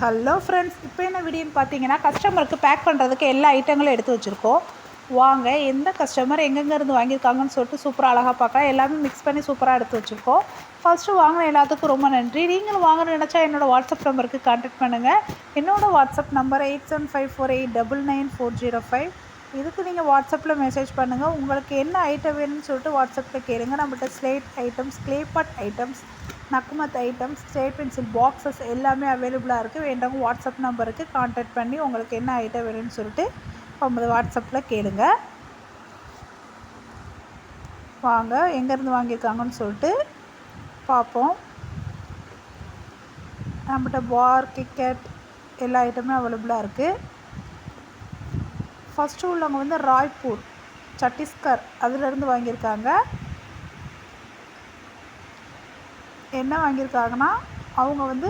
Hello friends, இப்போ என்ன வீடியோன்னு பார்த்தீங்கன்னா, கஸ்டமருக்கு பேக் பண்ணுறதுக்கு எல்லா ஐட்டங்களும் எடுத்து வச்சுருக்கோம். வாங்க எந்த கஸ்டமர் எங்கெங்கேருந்து வாங்கியிருக்காங்கன்னு சொல்லிட்டு சூப்பராக அழகாக பார்க்கலாம். எல்லாமே மிக்ஸ் பண்ணி சூப்பராக எடுத்து வச்சுருக்கோம். ஃபஸ்ட்டு வாங்கின எல்லாத்துக்கும் ரொம்ப நன்றி. நீங்களும் வாங்கணும்னு நினச்சா என்னோடய வாட்ஸ்அப் நம்பருக்கு கான்டாக்ட் பண்ணுங்கள். என்னோடய வாட்ஸ்அப் நம்பர் 8754899405. இதுக்கு நீங்கள் வாட்ஸ்அப்பில் மெசேஜ் பண்ணுங்கள். உங்களுக்கு என்ன ஐட்டம் வேணும்னு சொல்லிட்டு வாட்ஸ்அப்பில் கேளுங்க. நம்மகிட்ட ஸ்லேட் ஐட்டம்ஸ், கிளேபாட் ஐட்டம்ஸ், நக்குமத் ஐட்டம்ஸ், ஸ்லேட் பென்சில் பாக்ஸஸ் எல்லாமே அவைலபிளாக இருக்குது. வேண்டவங்க வாட்ஸ்அப் நம்பருக்கு கான்டாக்ட் பண்ணி உங்களுக்கு என்ன ஐட்டம் வேணும்னு சொல்லிட்டு வாட்ஸ்அப்பில் கேளுங்க. வாங்க எங்கேருந்து வாங்கியிருக்காங்கன்னு சொல்லிட்டு பார்ப்போம். நம்மகிட்ட பார், கிக்கெட் எல்லா ஐட்டமே அவைலபிளாக இருக்குது. ஃபஸ்ட்டு உள்ளவங்க வந்து ராய்ப்பூர், சத்தீஸ்கர் அதிலேருந்து வாங்கியிருக்காங்க. என்ன வாங்கியிருக்காங்கன்னா, அவங்க வந்து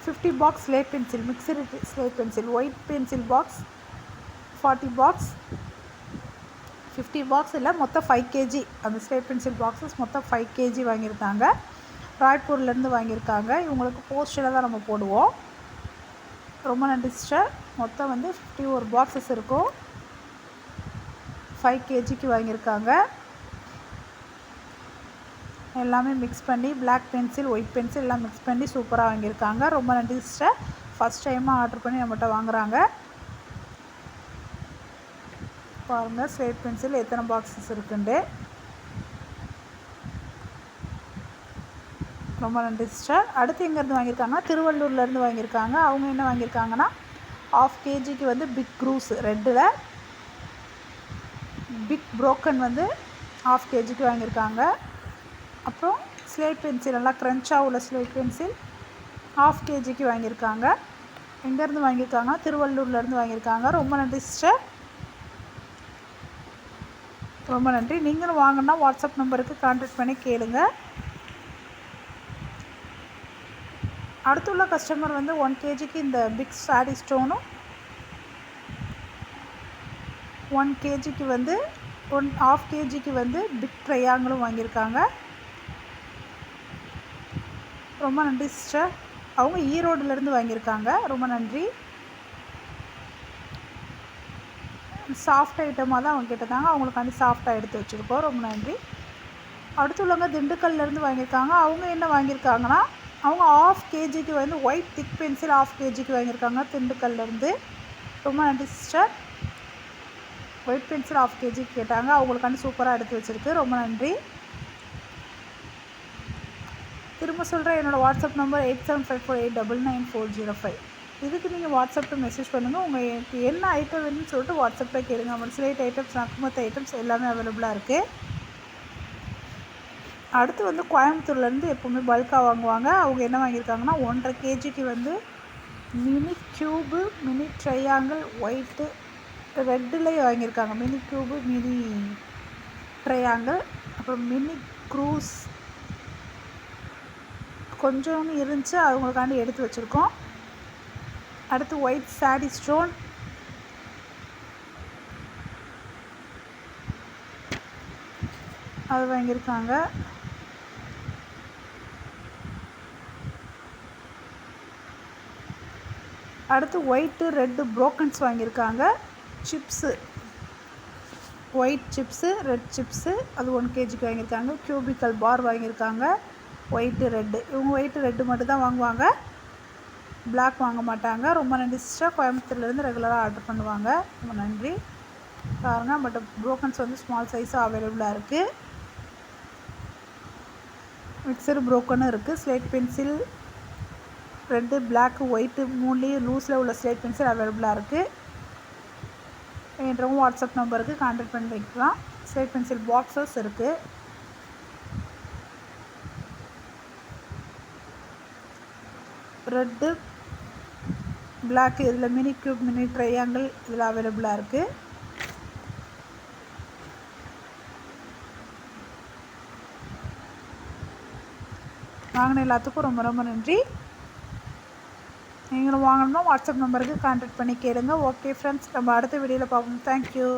50 box slate pencil, mixed slate pencil, white pencil box 40 box, 50 box இல்லை, மொத்தம் 5 கேஜி அந்த ஸ்லேட் பென்சில் பாக்ஸஸ் மொத்தம் 5 கேஜி வாங்கியிருக்காங்க. ராய்ப்பூர்லேருந்து வாங்கியிருக்காங்க. இவங்களுக்கு போஸ்ட்டில் தான் நம்ம போடுவோம். ரொம்ப நன்றி சிஸ்டர். மொத்தம் வந்து 51 பாக்ஸஸ் இருக்கும். 5 கேஜிக்கு வாங்கியிருக்காங்க. எல்லாமே மிக்ஸ் பண்ணி பிளாக் பென்சில், ஒயிட் பென்சில் எல்லாம் மிக்ஸ் பண்ணி சூப்பராக வாங்கியிருக்காங்க. ரொம்ப நன்றி சிஸ்டர். ஃபஸ்ட் டைமாக ஆர்டர் பண்ணி நம்மகிட்ட வாங்குகிறாங்க. பாருங்கள் ஸ்லேட் பென்சில் எத்தனை பாக்ஸஸ் இருக்குண்டு. ரொம்ப நன்றி சிஸ்டர். அடுத்து எங்கேருந்து வாங்கியிருக்காங்கன்னா, திருவள்ளூர்லேருந்து வாங்கியிருக்காங்க. அவங்க என்ன வாங்கியிருக்காங்கன்னா, 1/2 கேஜிக்கு வந்து பிக் க்ரூஸ் ரெட்டில், பிக் ப்ரோக்கன் வந்து 1/2 கேஜிக்கு வாங்கியிருக்காங்க. அப்புறம் ஸ்லேட் பென்சில் எல்லாம் க்ரன்ச்சாக உள்ள ஸ்லேட் பென்சில் 1/2 கேஜிக்கு வாங்கியிருக்காங்க. எங்கேருந்து வாங்கியிருக்காங்க? திருவள்ளூர்லேருந்து வாங்கியிருக்காங்க. ரொம்ப நன்றி சிஸ்டர். ரொம்ப நன்றி. நீங்களும் வாங்கினா வாட்ஸ்அப் நம்பருக்கு கான்டாக்ட் பண்ணி கேளுங்க. அடுத்துள்ள கஸ்டமர் வந்து 1 கேஜிக்கு இந்த பிக் சாரி ஸ்டோனும், 1 கேஜிக்கு வந்து 1/2 கேஜிக்கு வந்து பிக் ட்ரையாங்கிளும் வாங்கியிருக்காங்க. ரொம்ப நன்றி சிஸ்டர். அவங்க ஈரோடுலேருந்து வாங்கியிருக்காங்க. ரொம்ப நன்றி. சாஃப்ட் ஐட்டமாக தான் அவங்க கேட்டிருந்தாங்க. அவங்களுக்காண்டி சாஃப்டாக எடுத்து வச்சுருக்கோம். ரொம்ப நன்றி. அடுத்துள்ளவங்க திண்டுக்கல்லேருந்து வாங்கியிருக்காங்க. அவங்க என்ன வாங்கியிருக்காங்கன்னா, அவங்க 1/2 கேஜிக்கு வந்து ஒயிட் திக் பென்சில் 1/2 கேஜிக்கு வாங்கியிருக்காங்க திண்டுக்கல்லேருந்து. ரொம்ப நன்றி சிஸ்டர். ஒயிட் பென்சில் 1/2 கேஜிக்கு கேட்டாங்க. அவங்களுக்காண்டி சூப்பராக எடுத்து வச்சுருக்கு. ரொம்ப நன்றி. திரும்ப சொல்கிறேன், என்னோடய வாட்ஸ்அப் நம்பர் 8754899405. இதுக்கு நீங்கள் வாட்ஸ்அப்பில் மெசேஜ் பண்ணுங்கள். உங்களுக்கு என்ன ஐட்டம் வேணும்னு சொல்லிட்டு வாட்ஸ்அப்பில் கேளுங்க. நம்ம ஸ்லேட் ஐட்டம்ஸ், நக்குமத் ஐட்டம்ஸ் எல்லாமே அவைலபிளாக இருக்குது. அடுத்து வந்து கோயம்புத்தூர்லேருந்து எப்போவுமே பல்காக வாங்குவாங்க. அவங்க என்ன வாங்கியிருக்காங்கன்னா, 1.5 கேஜிக்கு வந்து mini cube, mini triangle white ரெட்டில் வாங்கியிருக்காங்க. மினி க்யூபு, மினி ட்ரையாங்கிள், அப்புறம் மினி க்ரூஸ் கொஞ்சோன்னு இருந்துச்சு, அவங்களுக்காண்டி எடுத்து வச்சுருக்கோம். அடுத்து ஒயிட் சாரி ஸ்டோன், அது வாங்கியிருக்காங்க. அடுத்து ஒயிட்டு ரெட்டு ப்ரோக்கன்ஸ் வாங்கியிருக்காங்க. Chips, white chips, red chips, அது 1 கேஜிக்கு வாங்கியிருக்காங்க. கியூபிக்கல் பார் வாங்கியிருக்காங்க. ஒயிட்டு ரெட்டு, இவங்க ஒயிட்டு ரெட்டு மட்டும் தான் வாங்குவாங்க, பிளாக் வாங்க மாட்டாங்க. ரொம்ப நன்றி சிஸ்டர். கோயம்புத்தூர்லேருந்து ரெகுலராக ஆர்டர் பண்ணுவாங்க. ரொம்ப நன்றி. பாருங்கள், பட் ப்ரோக்கன்ஸ் வந்து ஸ்மால் சைஸாக அவைலபிளாக இருக்குது. மிக்சரு ப்ரோக்கனும் இருக்குது. Slate pencil red, black, white மூணுலேயும் லூஸில் உள்ள ஸ்லேட் பென்சில் அவைலபிளாக இருக்குது. வேண்டவங்க வாட்ஸ்அப் நம்பருக்கு கான்டாக்ட் பண்ணி வைக்கலாம். ஸ்லேட் பென்சில் பாக்ஸஸ் இருக்குது. ரெட்டு, பிளாக்கு, இதில் மினி க்யூப், மினி ட்ரையாங்கிள் இதில் அவைலபிளாக இருக்குது. வாங்கின எல்லாத்துக்கும் ரொம்ப ரொம்ப நன்றி. நீங்களும் வாங்கணும்னா வாட்ஸ்அப் நம்பருக்கு கான்டாக்ட் பண்ணி கேளுங்க. ஓகே ஃப்ரெண்ட்ஸ், நம்ம அடுத்த வீடியோவில் பார்ப்போம். தேங்க்யூ.